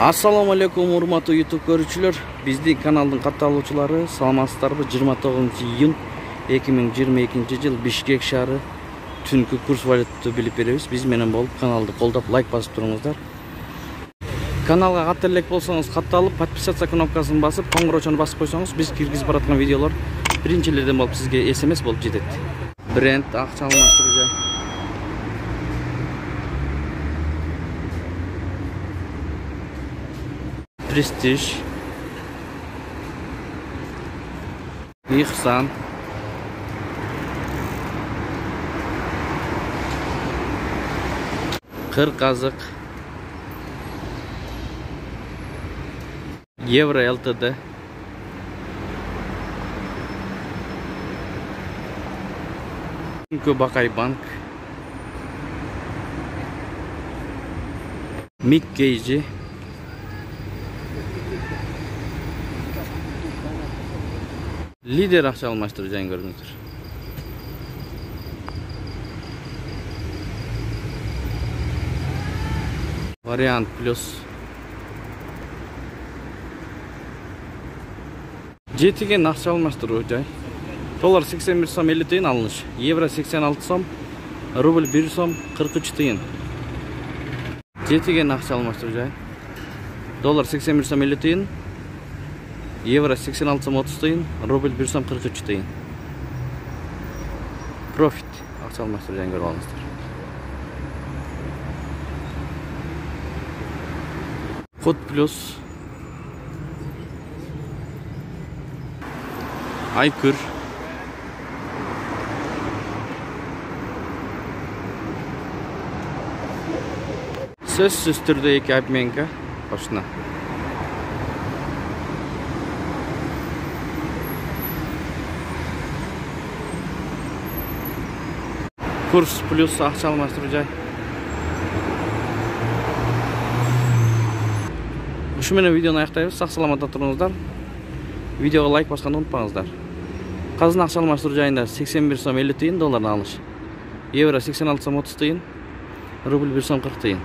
Assalamu alaikum урматтуу YouTube көрүүчүлөр. Биздин каналдын катталуучулары, саламатсыздарбы? 29-iyun 2022 жыл Бишкек шаары түнкү курс валютасы билип беребиз. Биз менен болуп каналды колдоп, лайк басып туруңуздар. Каналга катты элек болсоңуз, катталып, подписаться кнопкасын басып, коңгуроочону басып койсоңуз, биз киргизип бараткан видеолор биринчилерден болуп сизге SMS болуп жетет. Бренд акча алмаштыруу. Престиж, Ихсан, Кырказык, Евро ЛТД, Бакай банк, Мик Кейджи, Лидер акча алмаштыруу жайын көрүңүздөр. Вариант плюс. Жетиген акча алмаштыруу жай. Доллар 81 сом 50 тыйын алыныш. Евро 86 сом, рубль 1 сом 43 тыйын. Жетиген акча алмаштыруу жай. Доллар 81 сом 50 тыйын. Евро 86 сом 30 тыйын, рубль 1 сом 43 тыйын. Профит акча алмаштыруу жайын көрүп алыңыздар. Код плюс. Айкүр. Сөзсүз түрдө эки обменка башына. Курс плюс акча алмаштыруу жай. Ушу менен видеону аяктайбыз. Сак саламатта туруңуздар. Видеого лайк басканды унутпаңыздар. Казына акча алмаштыруу жайында 81 сом 50 тыйын долларын алыш. Евро 86 сом 30 тыйын, рубль 1 сом 40 тыйын.